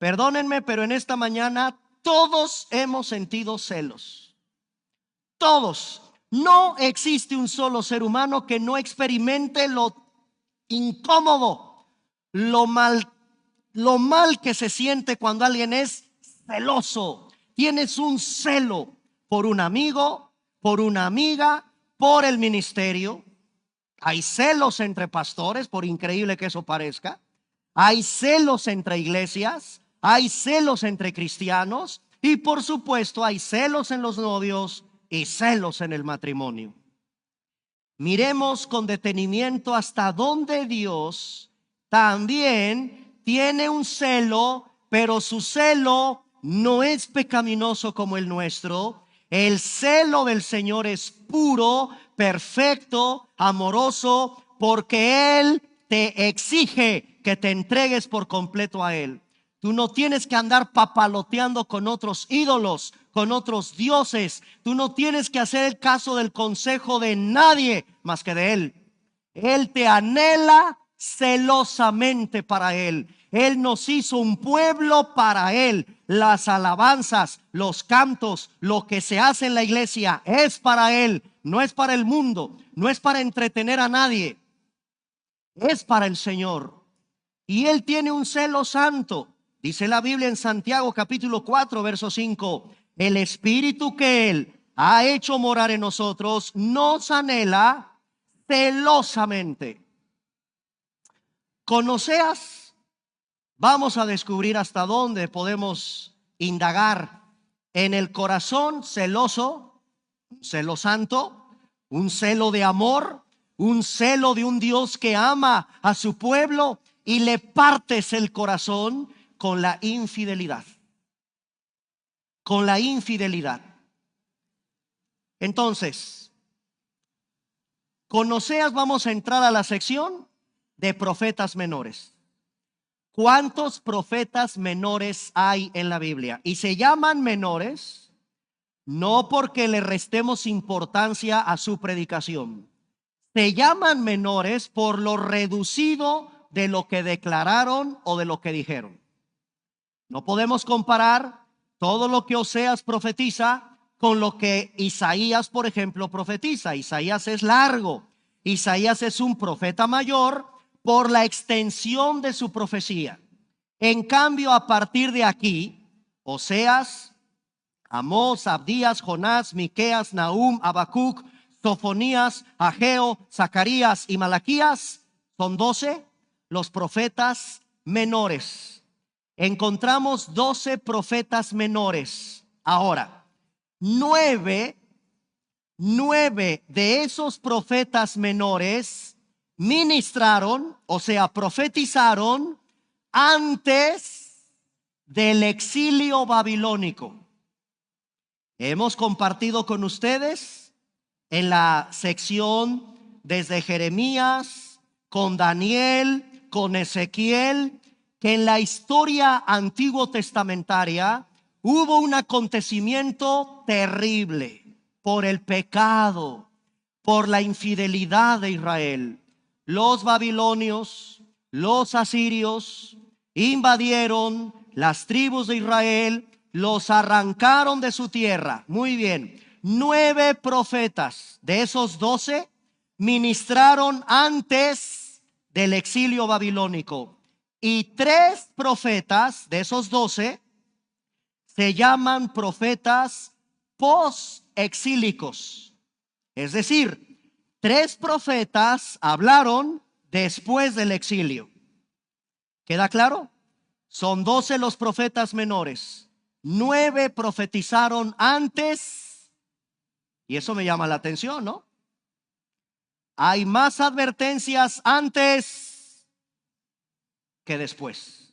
Perdónenme, pero en esta mañana todos hemos sentido celos. Todos. No existe un solo ser humano que no experimente lo incómodo, lo mal que se siente cuando alguien es celoso. Tienes un celo por un amigo, por una amiga, por el ministerio. Hay celos entre pastores, por increíble que eso parezca. Hay celos entre iglesias, hay celos entre cristianos y por supuesto hay celos en los novios y celos en el matrimonio. Miremos con detenimiento hasta dónde Dios también tiene un celo, pero su celo no es pecaminoso como el nuestro. El celo del Señor es puro, perfecto, amoroso, porque Él te exige que te entregues por completo a Él. Tú no tienes que andar papaloteando con otros ídolos, con otros dioses. Tú no tienes que hacer el caso del consejo de nadie más que de Él. Él te anhela celosamente para Él. Él nos hizo un pueblo para Él. Las alabanzas, los cantos, lo que se hace en la iglesia es para Él. No es para el mundo, no es para entretener a nadie. Es para el Señor. Y Él tiene un celo santo. Dice la Biblia en Santiago capítulo 4 verso 5: el Espíritu que Él ha hecho morar en nosotros nos anhela celosamente. Con Oseas vamos a descubrir hasta dónde podemos indagar en el corazón celoso, un celo santo, un celo de amor, un celo de un Dios que ama a su pueblo y le partes el corazón con la infidelidad. Con la infidelidad. Entonces, con Oseas vamos a entrar a la sección de profetas menores. ¿Cuántos profetas menores hay en la Biblia? Y se llaman menores no porque le restemos importancia a su predicación. Se llaman menores por lo reducido de lo que declararon o de lo que dijeron. No podemos comparar todo lo que Oseas profetiza con lo que Isaías, por ejemplo, profetiza. Isaías es largo. Isaías es un profeta mayor por la extensión de su profecía. En cambio, a partir de aquí, Oseas, Amós, Abdías, Jonás, Miqueas, Nahum, Habacuc, Sofonías, Ageo, Zacarías y Malaquías son 12 los profetas menores. Encontramos 12 profetas menores. Ahora, 9 de esos profetas menores ministraron, o sea, profetizaron antes del exilio babilónico. Hemos compartido con ustedes en la sección desde Jeremías, con Daniel, con Ezequiel, que en la historia antiguo testamentaria hubo un acontecimiento terrible por el pecado, por la infidelidad de Israel. Los babilonios, los asirios invadieron las tribus de Israel, los arrancaron de su tierra. Muy bien, 9 profetas de esos 12 ministraron antes del exilio babilónico. Y 3 profetas de esos 12 se llaman profetas post-exílicos. Es decir, 3 profetas hablaron después del exilio. ¿Queda claro? Son 12 los profetas menores. 9 profetizaron antes. Y eso me llama la atención, ¿no? Hay más advertencias antes que después.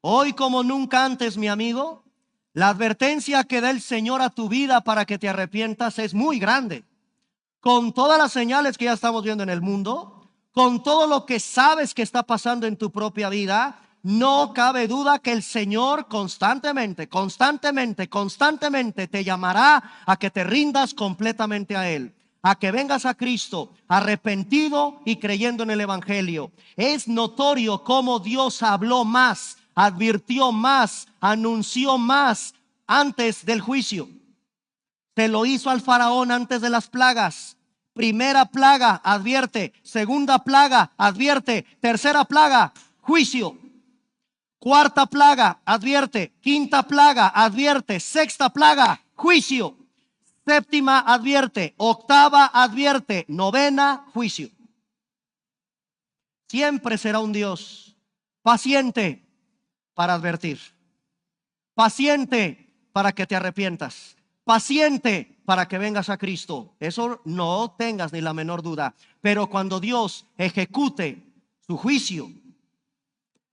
Hoy como nunca antes, mi amigo, la advertencia que da el Señor a tu vida para que te arrepientas es muy grande. Con todas las señales que ya estamos viendo en el mundo, con todo lo que sabes que está pasando en tu propia vida, no cabe duda que el Señor constantemente te llamará a que te rindas completamente a Él, a que vengas a Cristo arrepentido y creyendo en el Evangelio. Es notorio cómo Dios habló más advirtió más, anunció más antes del juicio. Se lo hizo al faraón antes de las plagas. Primera plaga, advierte. Segunda plaga, advierte. Tercera plaga, juicio. Cuarta plaga, advierte. Quinta plaga, advierte. Sexta plaga, juicio. Séptima, advierte. Octava, advierte. Novena, juicio. Siempre será un Dios paciente para advertir, paciente para que te arrepientas, paciente para que vengas a Cristo. Eso no tengas ni la menor duda. Pero cuando Dios ejecute su juicio,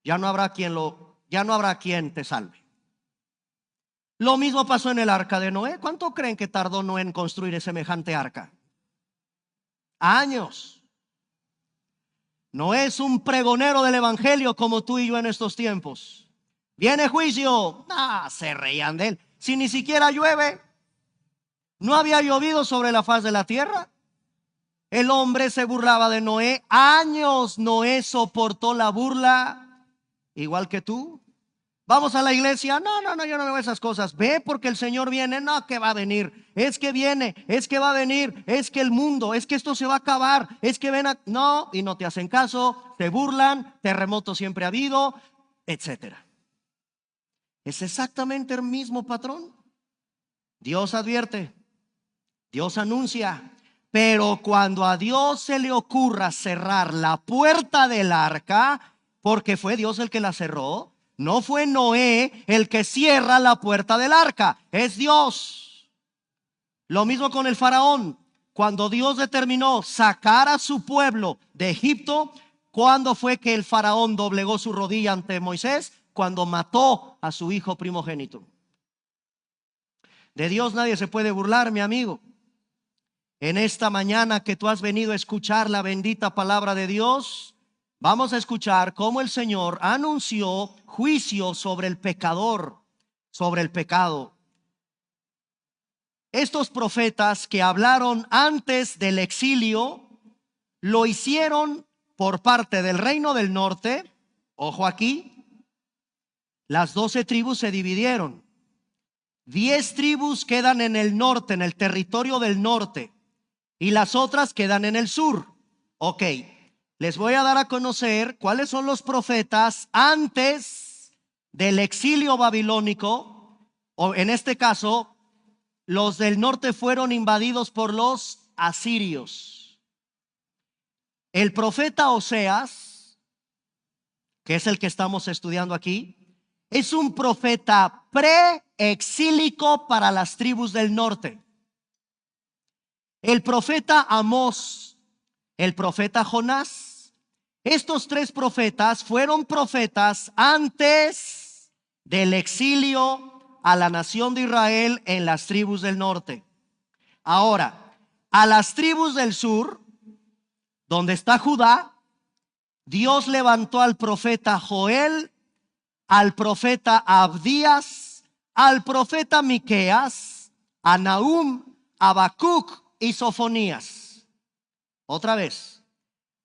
ya no habrá quien te salve. Lo mismo pasó en el arca de Noé. ¿Cuánto creen que tardó Noé en construir semejante arca? Años. No es un pregonero del evangelio como tú y yo en estos tiempos. Viene juicio. Se reían de él. Si ni siquiera llueve, no había llovido sobre la faz de la tierra. El hombre se burlaba de Noé. Años Noé soportó la burla, igual que tú. Vamos a la iglesia. No, yo no veo esas cosas. Ve porque el Señor viene. No, que va a venir. Es que viene, es que va a venir. Es que el mundo, es que esto se va a acabar. Es que ven a... No, y no te hacen caso. Te burlan. Terremotos siempre ha habido, etcétera. Es exactamente el mismo patrón. Dios advierte, Dios anuncia. Pero cuando a Dios se le ocurra cerrar la puerta del arca, porque fue Dios el que la cerró, no fue Noé el que cierra la puerta del arca, es Dios. Lo mismo con el faraón. Cuando Dios determinó sacar a su pueblo de Egipto, ¿cuándo fue que el faraón doblegó su rodilla ante Moisés? Cuando mató a su hijo primogénito. De Dios nadie se puede burlar, mi amigo. En esta mañana que tú has venido a escuchar la bendita palabra de Dios, vamos a escuchar cómo el Señor anunció juicio sobre el pecador, sobre el pecado. Estos profetas que hablaron antes del exilio, lo hicieron por parte del reino del norte. Ojo aquí, las 12 tribus se dividieron. 10 tribus quedan en el norte, en el territorio del norte, y las otras quedan en el sur. Ok, les voy a dar a conocer cuáles son los profetas antes del exilio babilónico, o en este caso, los del norte fueron invadidos por los asirios. El profeta Oseas, que es el que estamos estudiando aquí, es un profeta preexílico para las tribus del norte. El profeta Amós, el profeta Jonás, estos 3 profetas fueron profetas antes del exilio a la nación de Israel en las tribus del norte. Ahora, a las tribus del sur, donde está Judá, Dios levantó al profeta Joel, al profeta Abdías, al profeta Miqueas, a Nahum, a Habacuc y Sofonías. Otra vez,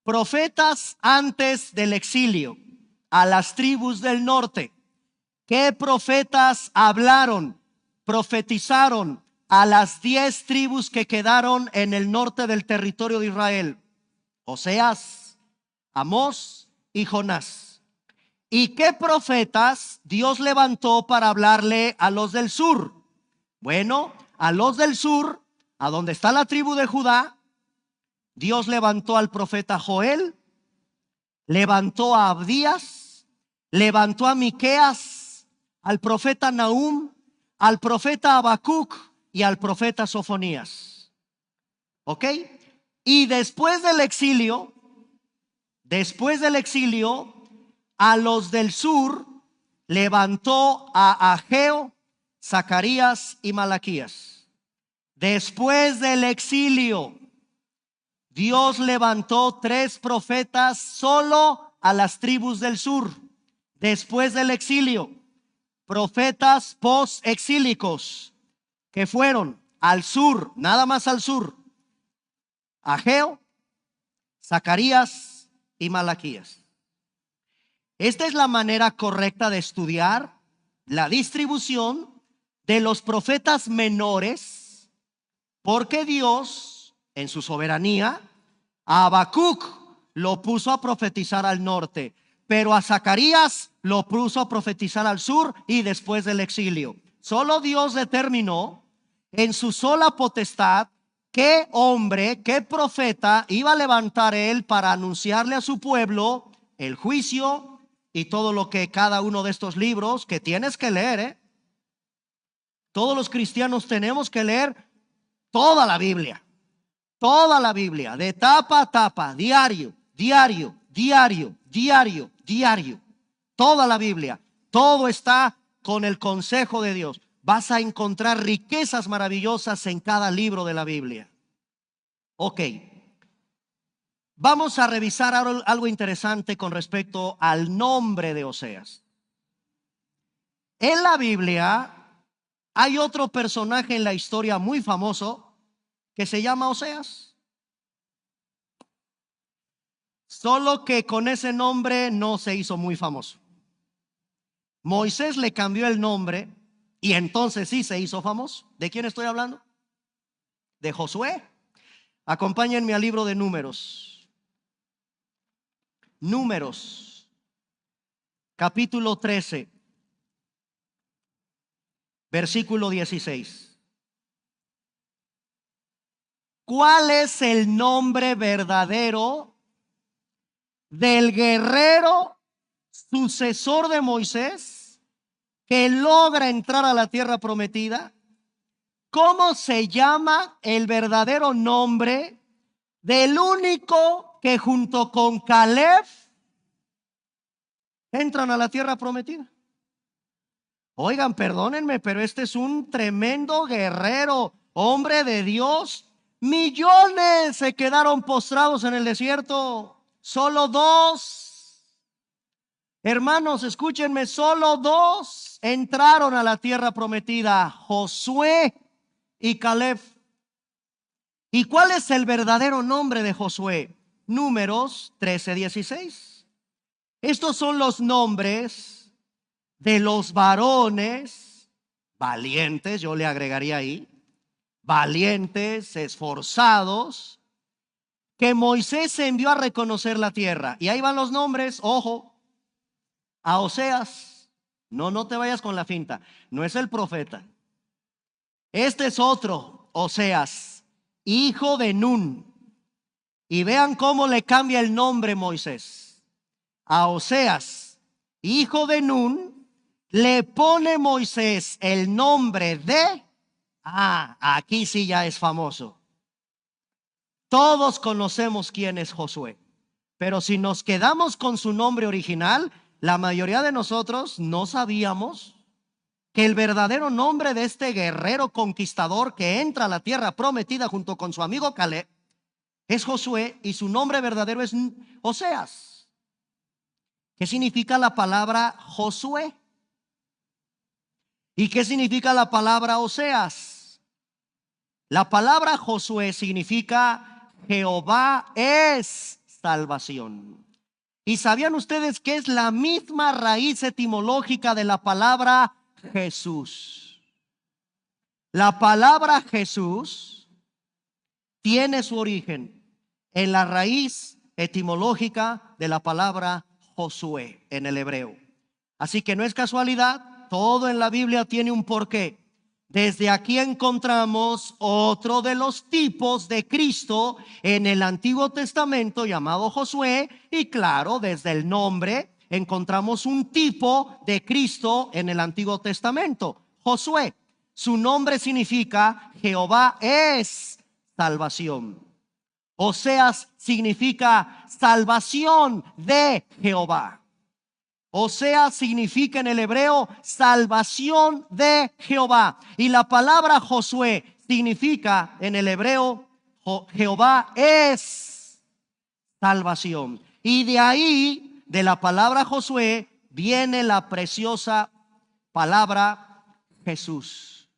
profetas antes del exilio a las tribus del norte. ¿Qué profetas hablaron, profetizaron a las 10 tribus que quedaron en el norte del territorio de Israel? Oseas, Amós y Jonás. ¿Y qué profetas Dios levantó para hablarle a los del sur? Bueno, a los del sur, a donde está la tribu de Judá, Dios levantó al profeta Joel, levantó a Abdías, levantó a Miqueas, al profeta Nahum, al profeta Habacuc y al profeta Sofonías. ¿Ok? Y después del exilio, a los del sur levantó a Ageo, Zacarías y Malaquías. Después del exilio, Dios levantó 3 profetas solo a las tribus del sur. Después del exilio, profetas post-exílicos que fueron al sur, nada más al sur: Ageo, Zacarías y Malaquías. Esta es la manera correcta de estudiar la distribución de los profetas menores, porque Dios, en su soberanía, a Habacuc lo puso a profetizar al norte, pero a Zacarías lo puso a profetizar al sur y después del exilio. Solo Dios determinó en su sola potestad qué hombre, qué profeta iba a levantar él para anunciarle a su pueblo el juicio y todo lo que cada uno de estos libros que tienes que leer, todos los cristianos tenemos que leer toda la Biblia. Toda la Biblia, de tapa a tapa, diario, diario, diario, diario, diario. Toda la Biblia, todo está con el consejo de Dios. Vas a encontrar riquezas maravillosas en cada libro de la Biblia. Ok, vamos a revisar algo interesante con respecto al nombre de Oseas. En la Biblia hay otro personaje en la historia muy famoso que se llama Oseas. Solo que con ese nombre no se hizo muy famoso. Moisés le cambió el nombre y entonces sí se hizo famoso. ¿De quién estoy hablando? De Josué. Acompáñenme al libro de Números. Números, capítulo 13, versículo 16. ¿Cuál es el nombre verdadero del guerrero sucesor de Moisés que logra entrar a la tierra prometida? ¿Cómo se llama el verdadero nombre del único que junto con Caleb entran a la tierra prometida? Oigan, perdónenme, pero este es un tremendo guerrero, hombre de Dios. Millones se quedaron postrados en el desierto. Solo dos, hermanos, escúchenme, solo dos entraron a la tierra prometida: Josué y Caleb. ¿Y cuál es el verdadero nombre de Josué? Números 13:16. Estos son los nombres de los varones valientes, yo le agregaría ahí, valientes, esforzados, que Moisés envió a reconocer la tierra. Y ahí van los nombres, ojo, a Oseas. No te vayas con la finta, no es el profeta. Este es otro, Oseas, hijo de Nun. Y vean cómo le cambia el nombre Moisés. A Oseas, hijo de Nun, le pone Moisés el nombre de... aquí sí ya es famoso. Todos conocemos quién es Josué, pero si nos quedamos con su nombre original, la mayoría de nosotros no sabíamos que el verdadero nombre de este guerrero conquistador que entra a la tierra prometida junto con su amigo Caleb es Josué, y su nombre verdadero es Oseas. ¿Qué significa la palabra Josué? ¿Y qué significa la palabra Oseas? La palabra Josué significa Jehová es salvación. ¿Y sabían ustedes que es la misma raíz etimológica de la palabra Jesús? La palabra Jesús tiene su origen en la raíz etimológica de la palabra Josué en el hebreo. Así que no es casualidad, todo en la Biblia tiene un porqué. Desde aquí encontramos otro de los tipos de Cristo en el Antiguo Testamento llamado Josué, y claro, desde el nombre encontramos un tipo de Cristo en el Antiguo Testamento, Josué. Su nombre significa Jehová es salvación. Oseas significa salvación de Jehová. Oseas significa en el hebreo salvación de Jehová. Y la palabra Josué significa en el hebreo Jehová es salvación. Y de ahí, de la palabra Josué, viene la preciosa palabra Jesús,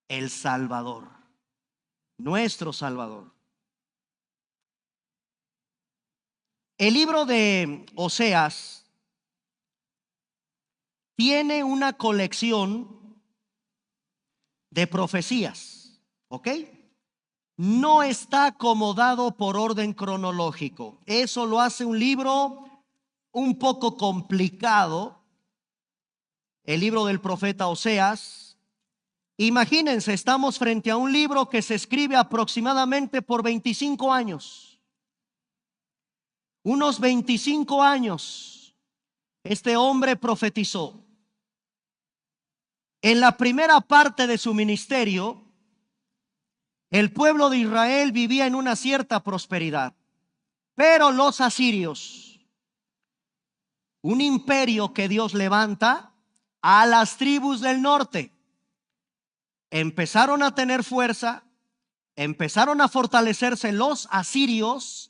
el Salvador, nuestro Salvador. El libro de Oseas tiene una colección de profecías, ¿ok? No está acomodado por orden cronológico. Eso lo hace un libro un poco complicado, el libro del profeta Oseas. Imagínense, estamos frente a un libro que se escribe aproximadamente por 25 años. Unos 25 años, este hombre profetizó. En la primera parte de su ministerio, el pueblo de Israel vivía en una cierta prosperidad, pero los asirios, un imperio que Dios levanta a las tribus del norte, empezaron a tener fuerza, empezaron a fortalecerse los asirios,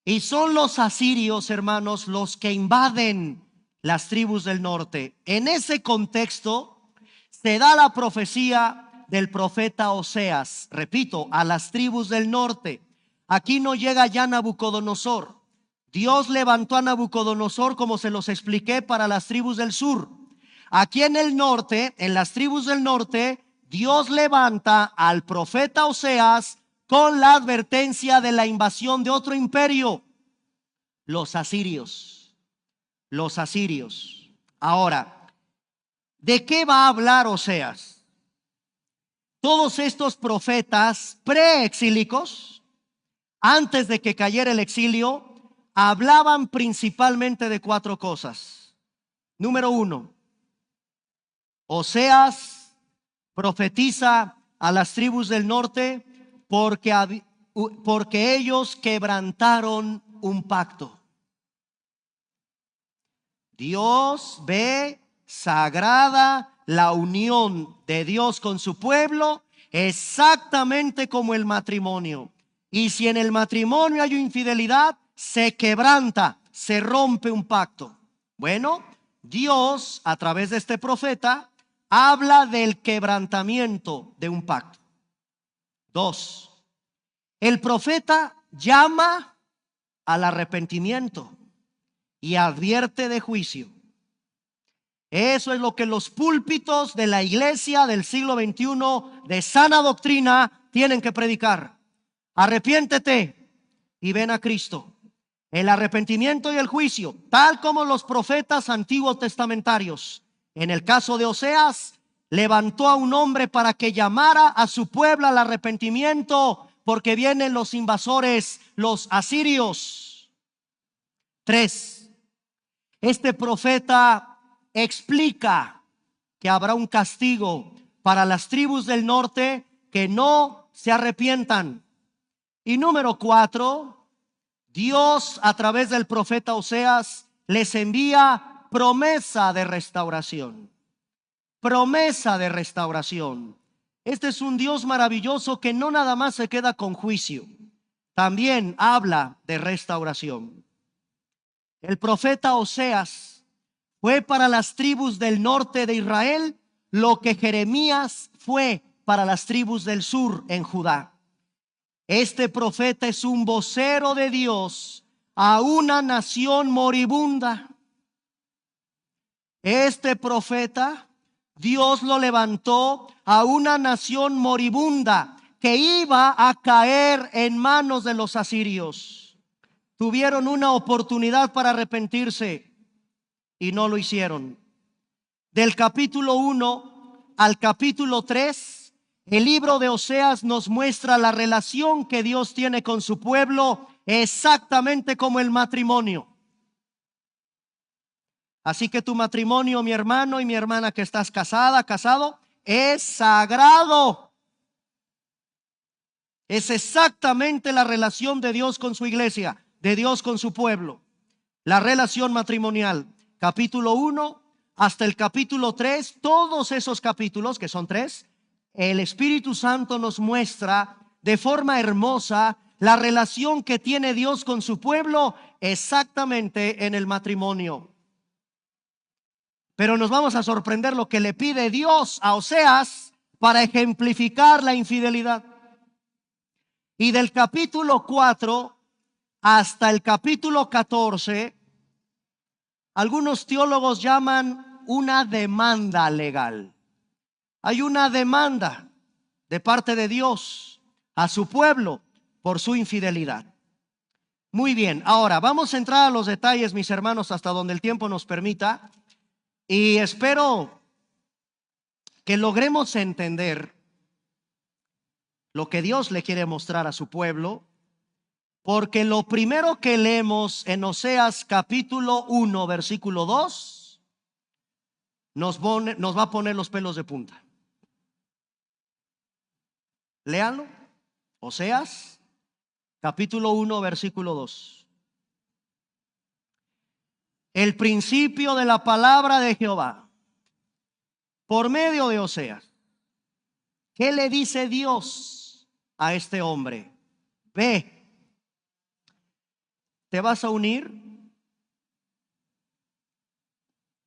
y son los asirios, hermanos, los que invaden las tribus del norte. En ese contexto se da la profecía del profeta Oseas, repito, a las tribus del norte. Aquí no llega ya Nabucodonosor. Dios levantó a Nabucodonosor, como se los expliqué, para las tribus del sur. Aquí en el norte, en las tribus del norte, Dios levanta al profeta Oseas con la advertencia de la invasión de otro imperio, los asirios. Los asirios. Ahora, ¿de qué va a hablar Oseas? Todos estos profetas preexílicos, antes de que cayera el exilio, hablaban principalmente de 4 cosas. Número 1, Oseas profetiza a las tribus del norte porque ellos quebrantaron un pacto. Dios ve sagrada la unión de Dios con su pueblo, exactamente como el matrimonio. Y si en el matrimonio hay infidelidad, se quebranta, se rompe un pacto. Bueno, Dios, a través de este profeta, habla del quebrantamiento de un pacto. 2, el profeta llama al arrepentimiento y advierte de juicio. Eso es lo que los púlpitos de la iglesia del siglo XXI de sana doctrina tienen que predicar. Arrepiéntete y ven a Cristo. El arrepentimiento y el juicio, tal como los profetas antiguos testamentarios. En el caso de Oseas, levantó a un hombre para que llamara a su pueblo al arrepentimiento, porque vienen los invasores, los asirios. 3, este profeta explica que habrá un castigo para las tribus del norte que no se arrepientan. Y número 4, Dios a través del profeta Oseas les envía promesa de restauración. Promesa de restauración. Este es un Dios maravilloso que no nada más se queda con juicio, también habla de restauración. El profeta Oseas fue para las tribus del norte de Israel lo que Jeremías fue para las tribus del sur en Judá. Este profeta es un vocero de Dios a una nación moribunda. Este profeta, Dios lo levantó a una nación moribunda que iba a caer en manos de los asirios. Tuvieron una oportunidad para arrepentirse y no lo hicieron. Del capítulo 1 al capítulo 3, el libro de Oseas nos muestra la relación que Dios tiene con su pueblo, exactamente como el matrimonio. Así que tu matrimonio, mi hermano y mi hermana que estás casada, casado, es sagrado. Es exactamente la relación de Dios con su iglesia, de Dios con su pueblo. La relación matrimonial, capítulo 1 hasta el capítulo 3, todos esos capítulos, que son 3, el Espíritu Santo nos muestra de forma hermosa la relación que tiene Dios con su pueblo exactamente en el matrimonio. Pero nos vamos a sorprender lo que le pide Dios a Oseas para ejemplificar la infidelidad. Y del capítulo 4 hasta el capítulo 14, algunos teólogos llaman una demanda legal. Hay una demanda de parte de Dios a su pueblo por su infidelidad. Muy bien, ahora vamos a entrar a los detalles, mis hermanos, hasta donde el tiempo nos permita, y espero que logremos entender lo que Dios le quiere mostrar a su pueblo, porque lo primero que leemos en Oseas capítulo 1 versículo 2 nos va a poner los pelos de punta. Léanlo. Oseas capítulo 1 versículo 2. El principio de la palabra de Jehová por medio de Oseas. ¿Qué le dice Dios a este hombre? Ve, te vas a unir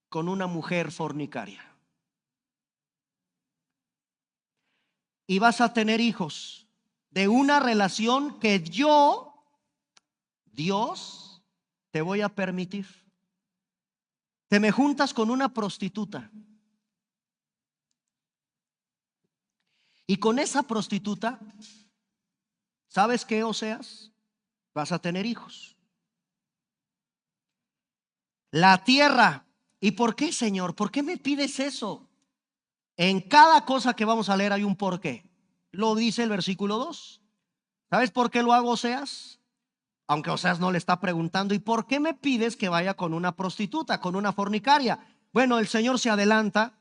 con una mujer fornicaria y vas a tener hijos de una relación que yo, Dios, te voy a permitir. Te me juntas con una prostituta y con esa prostituta, ¿sabes qué, Oseas? Vas a tener hijos. La tierra. ¿Y por qué, Señor? ¿Por qué me pides eso? En cada cosa que vamos a leer hay un porqué. Lo dice el versículo 2. ¿Sabes por qué lo hago, Oseas? Aunque Oseas no le está preguntando, ¿y por qué me pides que vaya con una prostituta, con una fornicaria? Bueno, el Señor se adelanta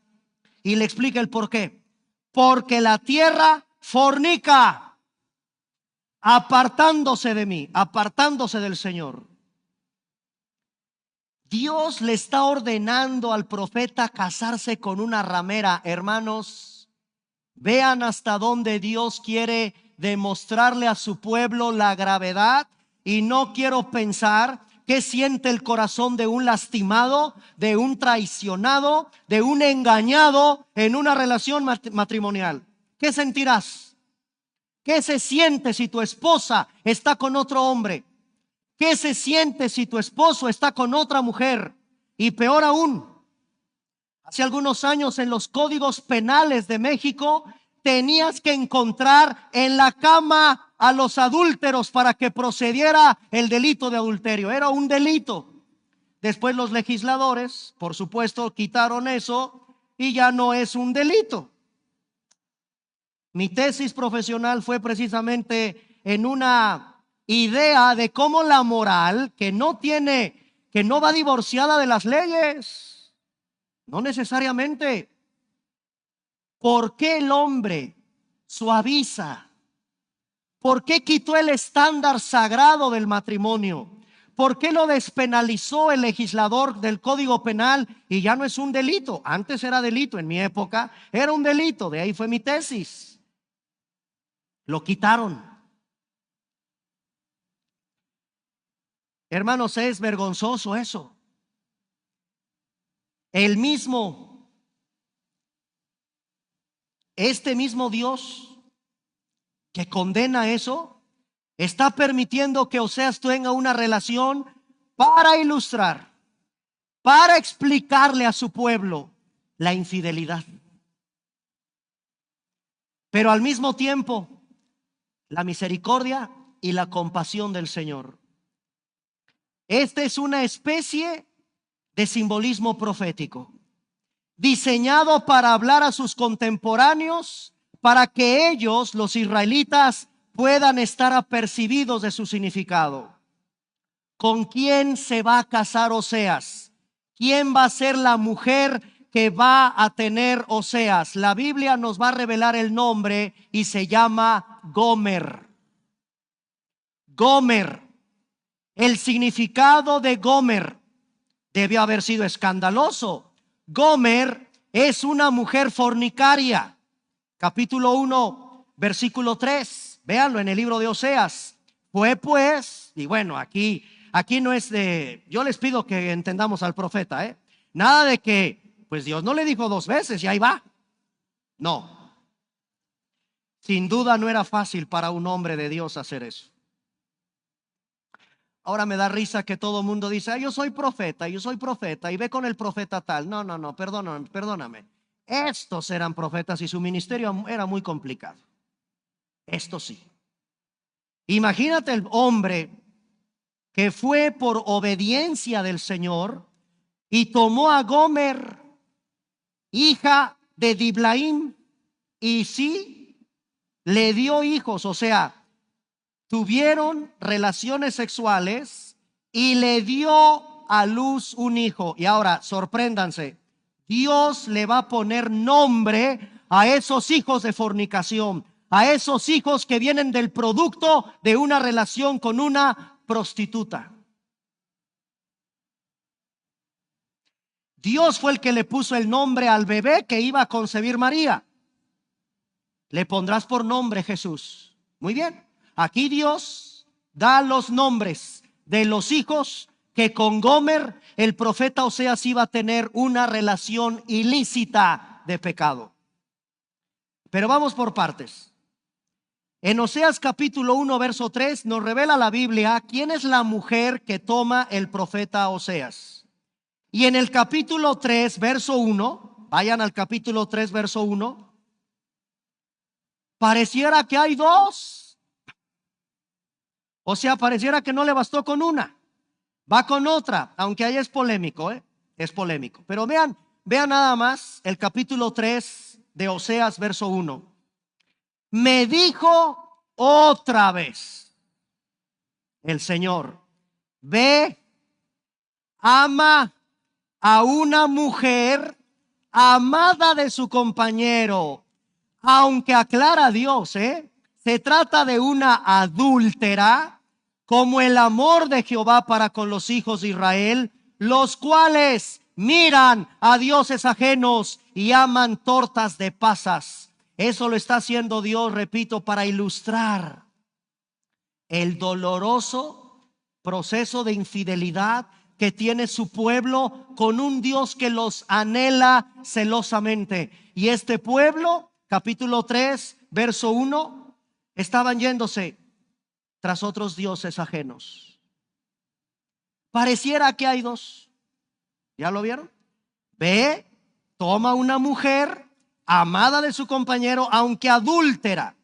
y le explica el por qué. Porque la tierra fornica, apartándose de mí, apartándose del Señor. Dios le está ordenando al profeta casarse con una ramera. Hermanos, vean hasta dónde Dios quiere demostrarle a su pueblo la gravedad. Y no quiero pensar qué siente el corazón de un lastimado, de un traicionado, de un engañado en una relación matrimonial. ¿Qué sentirás? ¿Qué se siente si tu esposa está con otro hombre? ¿Qué se siente si tu esposo está con otra mujer? Y peor aún, hace algunos años en los códigos penales de México tenías que encontrar en la cama a los adúlteros para que procediera el delito de adulterio. Era un delito. Después los legisladores, por supuesto, quitaron eso y ya no es un delito. Mi tesis profesional fue precisamente en una idea de cómo la moral que no va divorciada de las leyes, no necesariamente. ¿Por qué el hombre suaviza? ¿Por qué quitó el estándar sagrado del matrimonio? ¿Por qué lo despenalizó el legislador del Código Penal y ya no es un delito? Antes era delito, en mi época era un delito, de ahí fue mi tesis. Lo quitaron. Hermanos, es vergonzoso eso. Este mismo Dios que condena eso, está permitiendo que Oseas tenga una relación para ilustrar, para explicarle a su pueblo la infidelidad. Pero al mismo tiempo, la misericordia y la compasión del Señor. Esta es una especie de simbolismo profético, diseñado para hablar a sus contemporáneos, para que ellos, los israelitas, puedan estar apercibidos de su significado. ¿Con quién se va a casar Oseas? ¿Quién va a ser la mujer que va a tener Oseas? La Biblia nos va a revelar el nombre y se llama Gomer. Gomer. El significado de Gomer debió haber sido escandaloso. Gomer es una mujer fornicaria. Capítulo 1, versículo 3. Véanlo en el libro de Oseas. Fue pues, y bueno, aquí no es de, yo les pido que entendamos al profeta, nada de que, pues Dios no le dijo 2 veces y ahí va. No. Sin duda no era fácil para un hombre de Dios hacer eso. Ahora me da risa que todo el mundo dice: yo soy profeta, y ve con el profeta tal. No, no, no, perdóname, perdóname. Estos eran profetas y su ministerio era muy complicado. Esto sí. Imagínate el hombre que fue por obediencia del Señor y tomó a Gomer, hija de Diblaim, y sí, le dio hijos, o sea, tuvieron relaciones sexuales y le dio a luz un hijo. Y ahora, sorpréndanse, Dios le va a poner nombre a esos hijos de fornicación, a esos hijos que vienen del producto de una relación con una prostituta. Dios fue el que le puso el nombre al bebé que iba a concebir María. Le pondrás por nombre Jesús. Muy bien. Aquí Dios da los nombres de los hijos que con Gomer el profeta Oseas iba a tener una relación ilícita de pecado. Pero vamos por partes. En Oseas capítulo 1 verso 3 nos revela la Biblia quién es la mujer que toma el profeta Oseas. Y en el capítulo 3 verso 1, vayan al capítulo 3 verso 1, pareciera que hay dos. O sea, pareciera que no le bastó con una, va con otra, aunque ahí es polémico, es polémico. Pero vean nada más el capítulo 3 de Oseas verso 1. Me dijo otra vez el Señor: ve, ama a una mujer amada de su compañero. Aunque aclara Dios, se trata de una adúltera, como el amor de Jehová para con los hijos de Israel, los cuales miran a dioses ajenos y aman tortas de pasas. Eso lo está haciendo Dios, repito, para ilustrar el doloroso proceso de infidelidad que tiene su pueblo con un Dios que los anhela celosamente. Y este pueblo, capítulo 3, verso 1, estaban yéndose tras otros dioses ajenos. Pareciera que hay dos. ¿Ya lo vieron? Ve, toma una mujer amada de su compañero, aunque adúltera.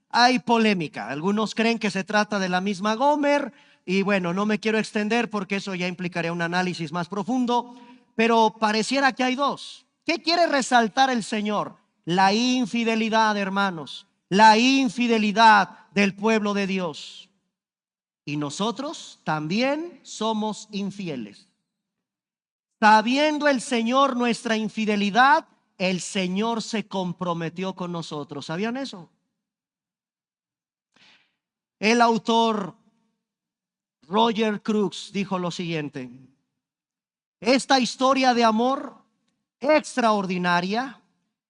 Hay polémica. Algunos creen que se trata de la misma Gomer. Y bueno, no me quiero extender porque eso ya implicaría un análisis más profundo. Pero pareciera que hay dos. ¿Qué quiere resaltar el Señor? La infidelidad, hermanos. La infidelidad del pueblo de Dios. Y nosotros también somos infieles. Sabiendo el Señor nuestra infidelidad, el Señor se comprometió con nosotros. ¿Sabían eso? El autor Roger Crooks dijo lo siguiente: esta historia de amor extraordinaria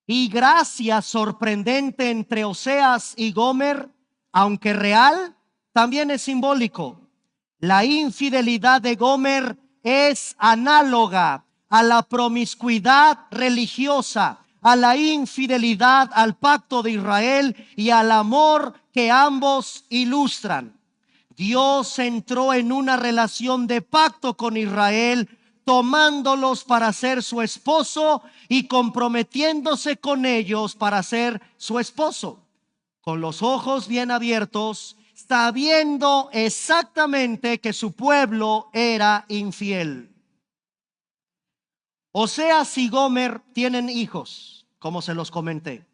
y gracia sorprendente entre Oseas y Gomer, aunque real, también es simbólico. La infidelidad de Gomer es análoga a la promiscuidad religiosa, a la infidelidad al pacto de Israel y al amor que ambos ilustran. Dios entró en una relación de pacto con Israel, tomándolos para ser su esposo y comprometiéndose con ellos para ser su esposo, con los ojos bien abiertos, sabiendo exactamente que su pueblo era infiel. Oseas y Gomer tienen hijos, como se los comenté.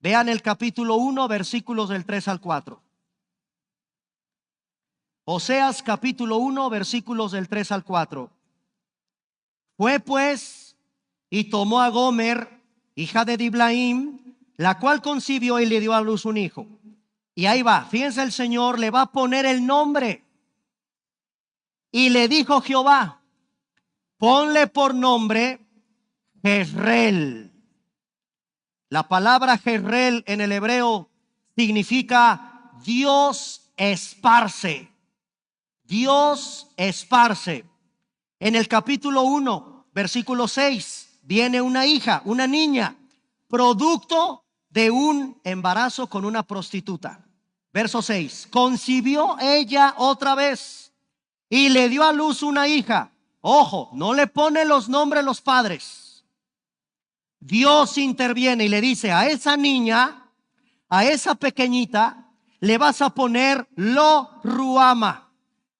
Vean el capítulo 1, versículos del 3 al 4. Oseas capítulo 1, versículos del 3 al 4. Fue pues y tomó a Gomer, hija de Diblaim, la cual concibió y le dio a luz un hijo. Y ahí va, fíjense, el Señor le va a poner el nombre. Y le dijo Jehová: ponle por nombre Jezreel. La palabra Jezreel en el hebreo significa Dios esparce. Dios esparce. En el capítulo 1, versículo 6, viene una hija, una niña, producto de un embarazo con una prostituta. Verso 6, concibió ella otra vez y le dio a luz una hija. Ojo, no le pone los nombres los padres. Dios interviene y le dice a esa niña, a esa pequeñita, le vas a poner Lo Ruama.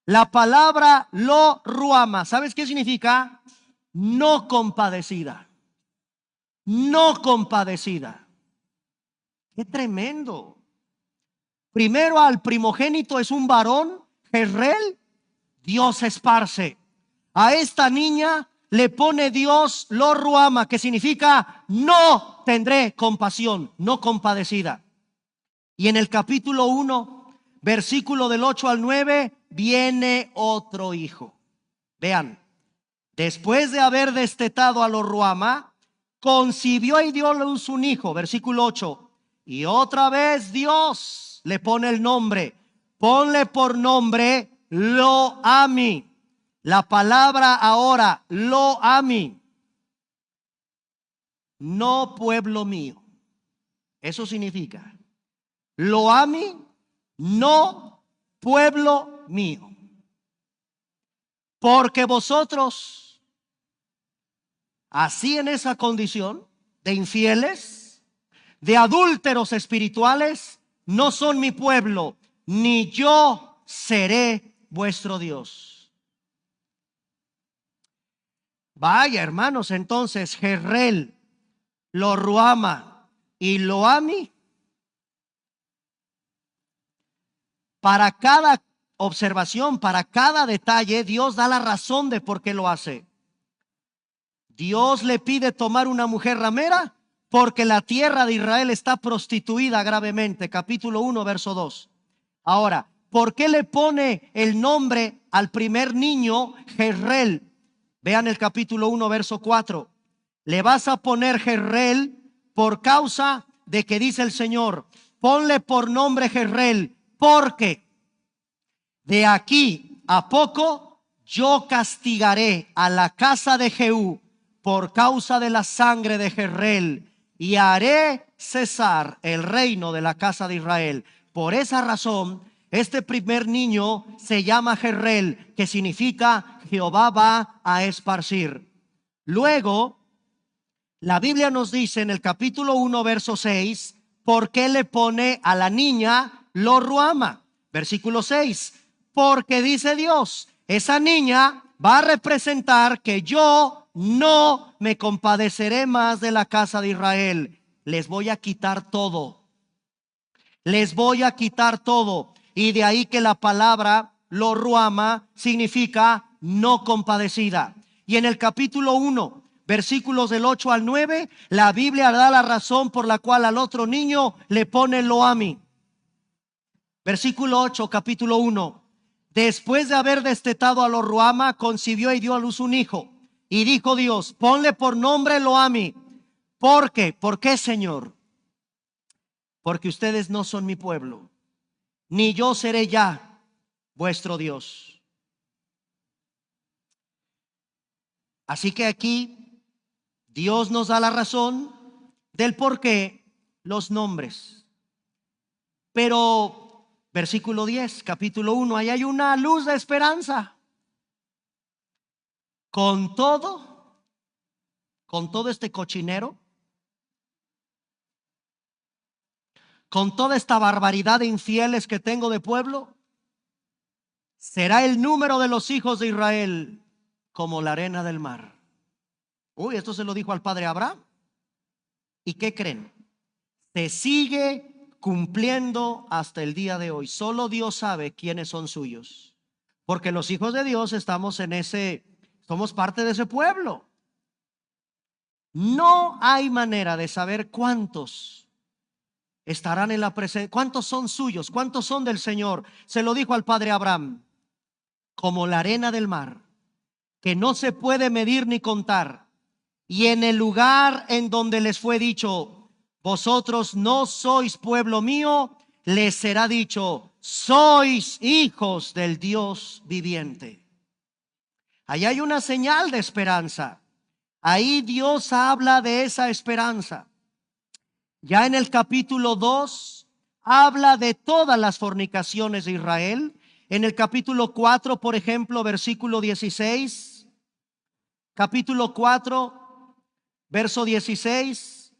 La palabra Lo Ruama, ¿sabes qué significa? No compadecida. No compadecida. Qué tremendo. Primero al primogénito es un varón, Jezreel, Dios esparce. A esta niña le pone Dios Lo Ruama, que significa no tendré compasión, no compadecida. Y en el capítulo 1, versículo del 8 al 9, viene otro hijo. Vean, después de haber destetado a Lo Ruama, concibió y dio a luz un hijo, versículo 8. Y otra vez Dios le pone el nombre. Ponle por nombre Lo Ami. La palabra ahora, Lo Ami, no pueblo mío. Eso significa Lo Ami, no pueblo mío. Porque vosotros, así en esa condición de infieles, de adúlteros espirituales, no son mi pueblo, ni yo seré vuestro Dios. Vaya, hermanos, entonces Jezreel, Lo Ruama y Lo Ami, para cada observación, para cada detalle, Dios da la razón de por qué lo hace. Dios le pide tomar una mujer ramera porque la tierra de Israel está prostituida gravemente. Capítulo 1, verso 2. Ahora, ¿por qué le pone el nombre al primer niño Jezreel? Vean el capítulo 1, verso 4. Le vas a poner Jezreel por causa de que dice el Señor, ponle por nombre Jezreel, porque de aquí a poco yo castigaré a la casa de Jehú por causa de la sangre de Jezreel y haré cesar el reino de la casa de Israel. Por esa razón, este primer niño se llama Jezreel, que significa Jehová va a esparcir. Luego, la Biblia nos dice en el capítulo 1, verso 6, ¿por qué le pone a la niña Lo Ruama? Versículo 6, porque dice Dios, esa niña va a representar que yo no me compadeceré más de la casa de Israel. Les voy a quitar todo. Les voy a quitar todo. Y de ahí que la palabra Lo Ruama significa no compadecida. Y en el capítulo 1, versículos del 8 al 9, la Biblia da la razón por la cual al otro niño le pone Lo Ami. Versículo 8, capítulo 1. Después de haber destetado a Lo Ruama, concibió y dio a luz un hijo. Y dijo Dios, ponle por nombre Lo Ami. ¿Por qué? ¿Por qué, Señor? Porque ustedes no son mi pueblo, ni yo seré ya vuestro Dios. Así que aquí Dios nos da la razón del por qué los nombres. Pero versículo 10, capítulo 1, ahí hay una luz de esperanza. Con todo este cochinero, con toda esta barbaridad de infieles que tengo de pueblo, será el número de los hijos de Israel como la arena del mar. Uy, esto se lo dijo al padre Abraham. ¿Y qué creen? Se sigue cumpliendo hasta el día de hoy. Solo Dios sabe quiénes son suyos, porque los hijos de Dios estamos somos parte de ese pueblo. No hay manera de saber cuántos estarán en la presencia, cuántos son suyos, cuántos son del Señor. Se lo dijo al padre Abraham, como la arena del mar, que no se puede medir ni contar. Y en el lugar en donde les fue dicho, vosotros no sois pueblo mío, les será dicho, sois hijos del Dios viviente. Ahí hay una señal de esperanza. Ahí Dios habla de esa esperanza. Ya en el capítulo 2 habla de todas las fornicaciones de Israel. En el capítulo 4, por ejemplo, versículo 16. Capítulo 4, verso 16.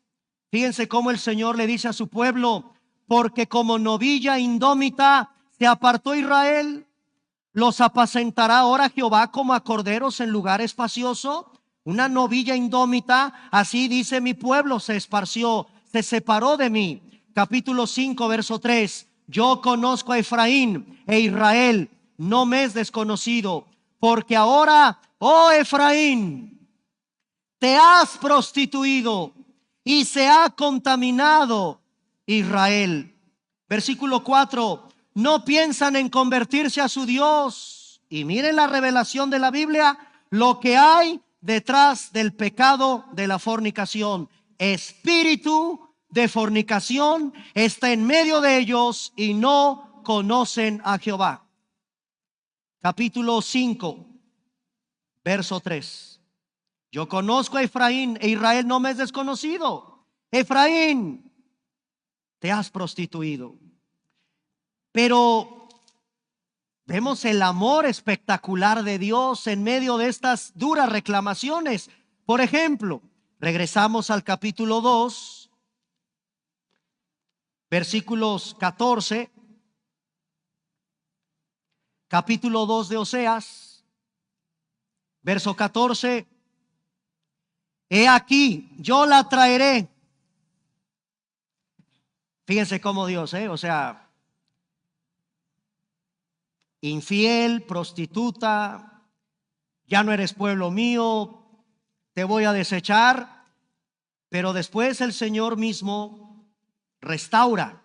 Fíjense cómo el Señor le dice a su pueblo: porque como novilla indómita se apartó Israel, los apacentará ahora Jehová como a corderos en lugar espacioso. Una novilla indómita, así dice mi pueblo, se esparció, se separó de mí. Capítulo 5, verso 3. Yo conozco a Efraín e Israel no me es desconocido, porque ahora, oh Efraín, te has prostituido y se ha contaminado Israel. Versículo 4. No piensan en convertirse a su Dios. Y miren la revelación de la Biblia, lo que hay detrás del pecado de la fornicación. Espíritu de fornicación está en medio de ellos y no conocen a Jehová. Capítulo 5, verso 3. Yo conozco a Efraín e Israel no me es desconocido. Efraín, te has prostituido. Pero vemos el amor espectacular de Dios en medio de estas duras reclamaciones. Por ejemplo, regresamos al capítulo 2, versículos 14. Capítulo 2 de Oseas, verso 14. He aquí, yo la traeré. Fíjense cómo Dios, o sea, infiel, prostituta, ya no eres pueblo mío, te voy a desechar. Pero después el Señor mismo restaura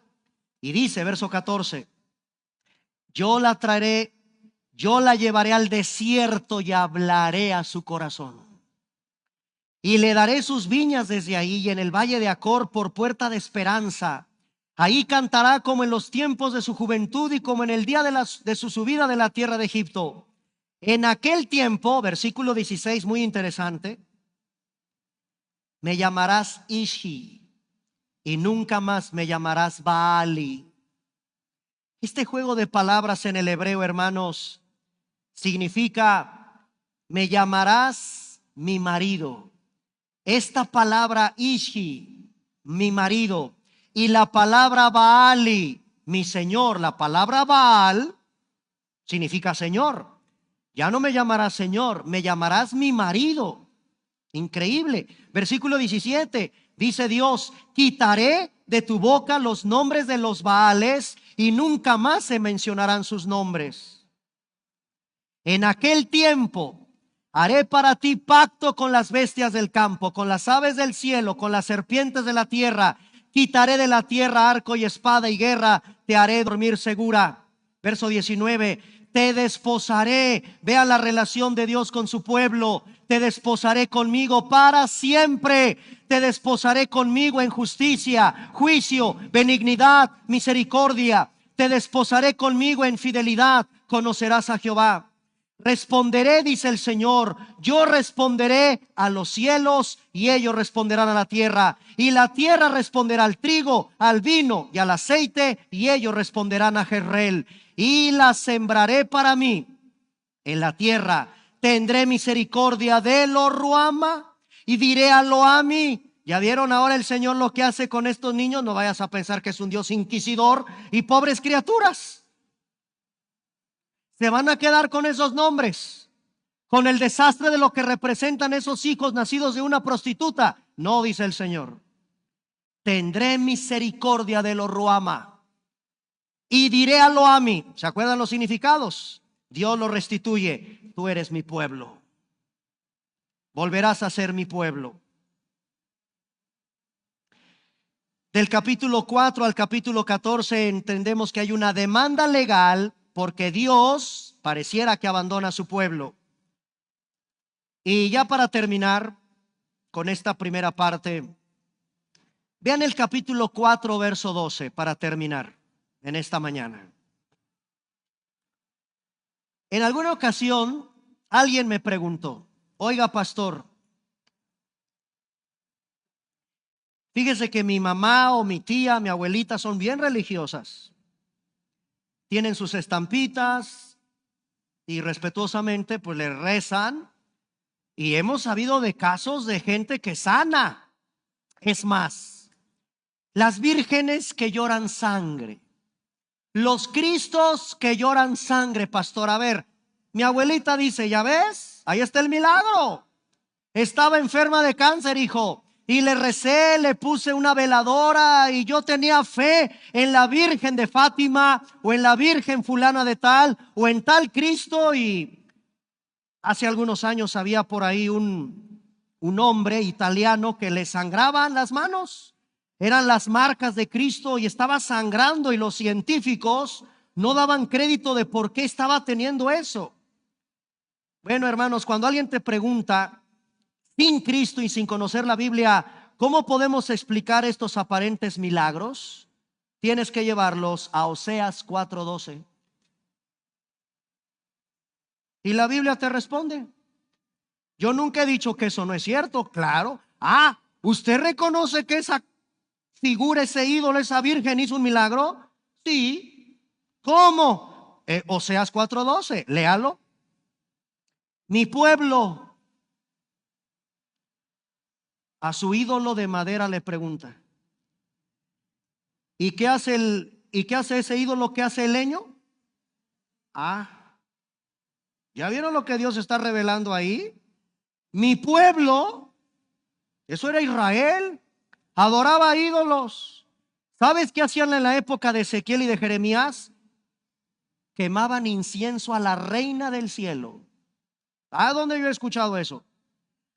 y dice, verso 14: yo la traeré, yo la llevaré al desierto y hablaré a su corazón. Y le daré sus viñas desde ahí, y en el valle de Acor por puerta de esperanza. Ahí cantará como en los tiempos de su juventud y como en el día de su subida de la tierra de Egipto. En aquel tiempo, versículo 16, muy interesante: me llamarás Ishi y nunca más me llamarás Baali. Este juego de palabras en el hebreo, hermanos, significa: me llamarás mi marido. Esta palabra Ishi, mi marido, y la palabra Baali, mi señor. La palabra Baal significa señor. Ya no me llamarás señor, me llamarás mi marido. Increíble. Versículo 17, dice Dios: quitaré de tu boca los nombres de los Baales y nunca más se mencionarán sus nombres. En aquel tiempo haré para ti pacto con las bestias del campo, con las aves del cielo, con las serpientes de la tierra. Quitaré de la tierra arco y espada y guerra, te haré dormir segura. Verso 19, te desposaré. Vea la relación de Dios con su pueblo. Te desposaré conmigo para siempre. Te desposaré conmigo en justicia, juicio, benignidad, misericordia. Te desposaré conmigo en fidelidad. Conocerás a Jehová. Responderé, dice el Señor, yo responderé a los cielos y ellos responderán a la tierra. Y la tierra responderá al trigo, al vino y al aceite, y ellos responderán a Jezreel. Y la sembraré para mí en la tierra. Tendré misericordia de lo Ruama y diré a Loami. ¿Ya vieron ahora el Señor lo que hace con estos niños? No vayas a pensar que es un Dios inquisidor y pobres criaturas. Se van a quedar con esos nombres, con el desastre de lo que representan esos hijos nacidos de una prostituta. No, dice el Señor, tendré misericordia de lo Ruama y diré a Loami. ¿Se acuerdan los significados? Dios lo restituye. Tú eres mi pueblo, volverás a ser mi pueblo. Del capítulo 4 al capítulo 14 entendemos que hay una demanda legal porque Dios pareciera que abandona a su pueblo. Y ya para terminar con esta primera parte, vean el capítulo 4, verso 12, para terminar en esta mañana. En alguna ocasión alguien me preguntó: oiga, pastor, fíjese que mi mamá o mi tía, mi abuelita son bien religiosas. tienen sus estampitas y respetuosamente pues le rezan. Y hemos sabido de casos de gente que sana. Es más, las vírgenes que lloran sangre, los cristos que lloran sangre, pastor. A ver, mi abuelita dice, ya ves, ahí está el milagro. Estaba enferma de cáncer, hijo, y le recé, le puse una veladora, y yo tenía fe en la Virgen de Fátima, o en la Virgen fulana de tal, o en tal Cristo. Y hace algunos años había por ahí un hombre italiano que le sangraban las manos. Eran las marcas de Cristo y estaba sangrando, y los científicos no daban crédito de por qué estaba teniendo eso. Bueno, hermanos, cuando alguien te pregunta sin Cristo y sin conocer la Biblia, ¿cómo podemos explicar estos aparentes milagros? Tienes que llevarlos a Oseas 4:12. Y la Biblia te responde. Yo nunca he dicho que eso no es cierto, claro. ¿Usted reconoce que esa figura, ese ídolo, esa virgen hizo un milagro? Sí. ¿Cómo? Oseas 4:12, léalo. Mi pueblo a su ídolo de madera le pregunta, ¿y qué hace ese ídolo? ¿Qué hace el leño? ¿Ya vieron lo que Dios está revelando ahí? Mi pueblo, eso era Israel, adoraba ídolos. ¿Sabes qué hacían en la época de Ezequiel y de Jeremías? Quemaban incienso a la reina del cielo. ¿A dónde yo he escuchado eso?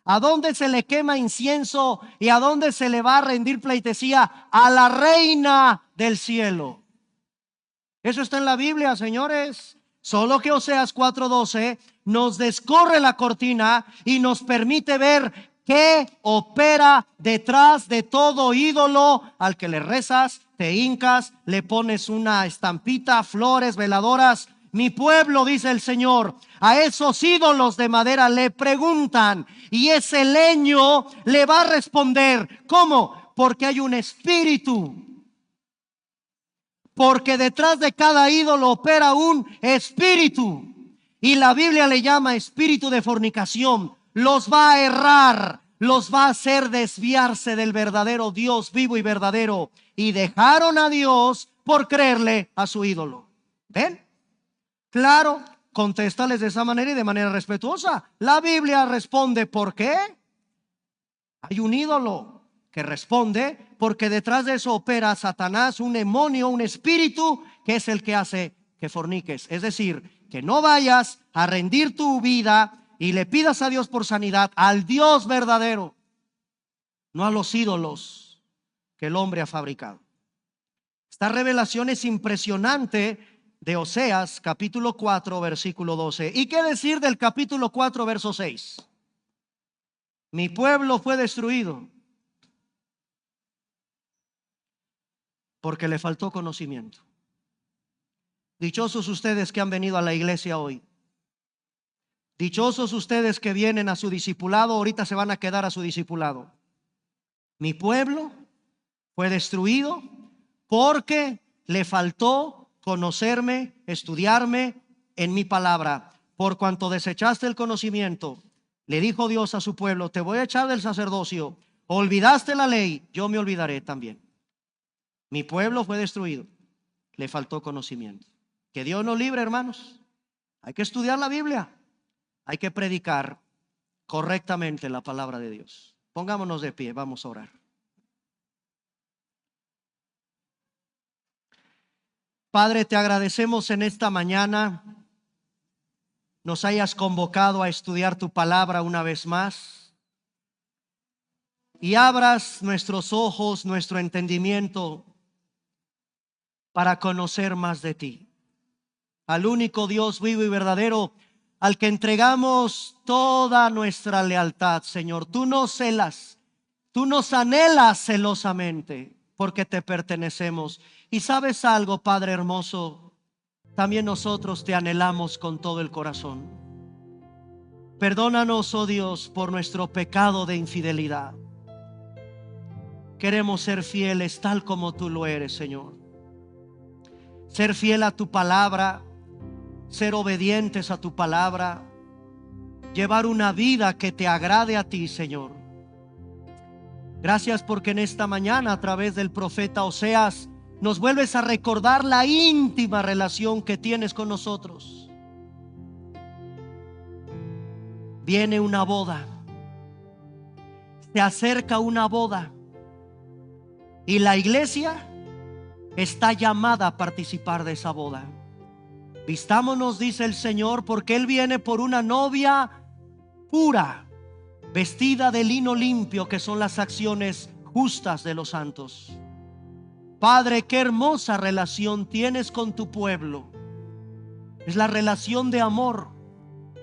¿A dónde se le quema incienso y a dónde se le va a rendir pleitesía? A la reina del cielo. Eso está en la Biblia, señores. Solo que Oseas 4:12 nos descorre la cortina y nos permite ver qué opera detrás de todo ídolo al que le rezas, te hincas, le pones una estampita, flores, veladoras. Mi pueblo, dice el Señor, a esos ídolos de madera le preguntan, y ese leño le va a responder. ¿Cómo? Porque hay un espíritu. Porque detrás de cada ídolo opera un espíritu, y la Biblia le llama espíritu de fornicación. Los va a errar, los va a hacer desviarse del verdadero Dios vivo y verdadero, y dejaron a Dios por creerle a su ídolo. ¿Ven? Claro, contéstales de esa manera y de manera respetuosa. La Biblia responde, ¿por qué? Hay un ídolo que responde porque detrás de eso opera Satanás, un demonio, un espíritu que es el que hace que forniques. Es decir, que no vayas a rendir tu vida y le pidas a Dios por sanidad, al Dios verdadero, no a los ídolos que el hombre ha fabricado. Esta revelación es impresionante de Oseas capítulo 4 versículo 12. ¿Y qué decir del capítulo 4 verso 6? Mi pueblo fue destruido porque le faltó conocimiento. Dichosos ustedes que han venido a la iglesia hoy. Dichosos ustedes que vienen a su discipulado, ahorita se van a quedar a su discipulado. Mi pueblo fue destruido porque le faltó conocerme, estudiarme en mi palabra. Por cuanto desechaste el conocimiento, le dijo Dios a su pueblo, te voy a echar del sacerdocio. Olvidaste la ley, yo me olvidaré también. Mi pueblo fue destruido, le faltó conocimiento. Que Dios nos libre, hermanos. Hay que estudiar la Biblia, hay que predicar correctamente la palabra de Dios. Pongámonos de pie, vamos a orar. Padre, te agradecemos en esta mañana nos hayas convocado a estudiar tu palabra una vez más, y abras nuestros ojos, nuestro entendimiento para conocer más de ti, al único Dios vivo y verdadero, al que entregamos toda nuestra lealtad. Señor, tú nos celas, tú nos anhelas celosamente porque te pertenecemos. Y sabes algo, Padre hermoso, también nosotros te anhelamos con todo el corazón. Perdónanos, oh Dios, por nuestro pecado de infidelidad. Queremos ser fieles tal como tú lo eres, Señor. ser fiel a tu palabra, ser obedientes a tu palabra, llevar una vida que te agrade a ti, Señor. Gracias porque en esta mañana, a través del profeta Oseas, nos vuelves a recordar la íntima relación que tienes con nosotros. Viene una boda, se acerca una boda, y la iglesia está llamada a participar de esa boda. Vistámonos, dice el Señor, porque Él viene por una novia pura, vestida de lino limpio, que son las acciones justas de los santos. Padre, qué hermosa relación tienes con tu pueblo. Es la relación de amor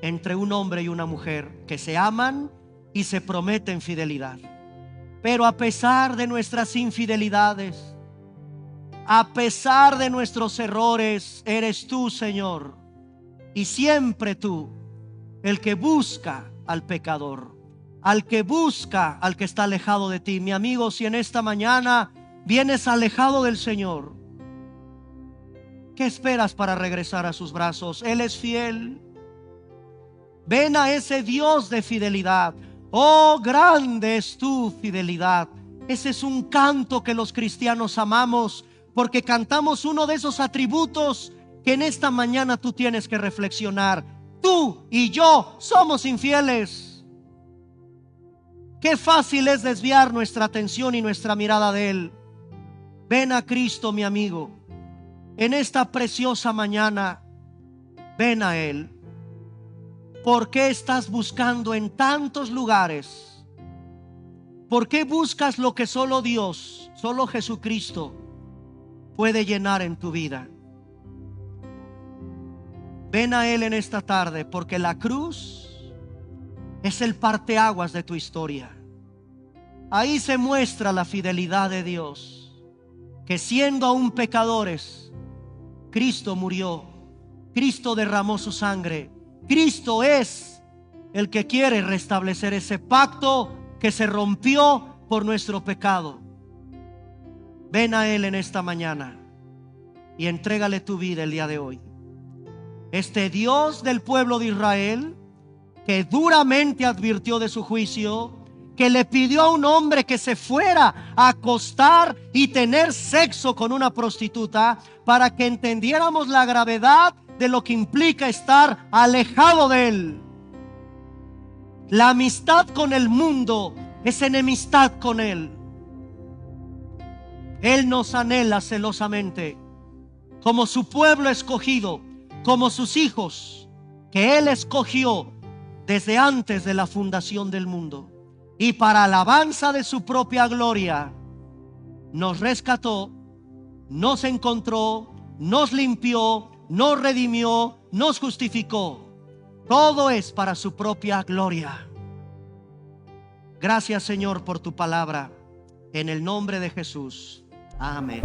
entre un hombre y una mujer que se aman y se prometen fidelidad. Pero a pesar de nuestras infidelidades, a pesar de nuestros errores, eres tú, Señor, y siempre tú, el que busca al pecador, al que busca al que está alejado de ti. Mi amigo, si en esta mañana vienes alejado del Señor, ¿qué esperas para regresar a sus brazos? Él es fiel. Ven a ese Dios de fidelidad. Oh, grande es tu fidelidad. Ese es un canto que los cristianos amamos, porque cantamos uno de esos atributos que en esta mañana tú tienes que reflexionar. Tú y yo somos infieles. Qué fácil es desviar nuestra atención y nuestra mirada de Él. Ven a Cristo, mi amigo, en esta preciosa mañana. Ven a Él. ¿Por qué estás buscando en tantos lugares? ¿Por qué buscas lo que solo Dios, solo Jesucristo puede llenar en tu vida? Ven a Él en esta tarde, porque la cruz es el parteaguas de tu historia. Ahí se muestra la fidelidad de Dios, que siendo aún pecadores, Cristo murió, Cristo derramó su sangre. Cristo es el que quiere restablecer ese pacto que se rompió por nuestro pecado. Ven a Él en esta mañana y entrégale tu vida el día de hoy. Este Dios del pueblo de Israel, que duramente advirtió de su juicio, que le pidió a un hombre que se fuera a acostar y tener sexo con una prostituta, para que entendiéramos la gravedad de lo que implica estar alejado de Él. La amistad con el mundo es enemistad con Él. Él nos anhela celosamente como su pueblo escogido, como sus hijos que Él escogió desde antes de la fundación del mundo, y para alabanza de su propia gloria nos rescató, nos encontró, nos limpió, nos redimió, nos justificó. Todo es para su propia gloria. Gracias, Señor, por tu palabra. En el nombre de Jesús. Amén.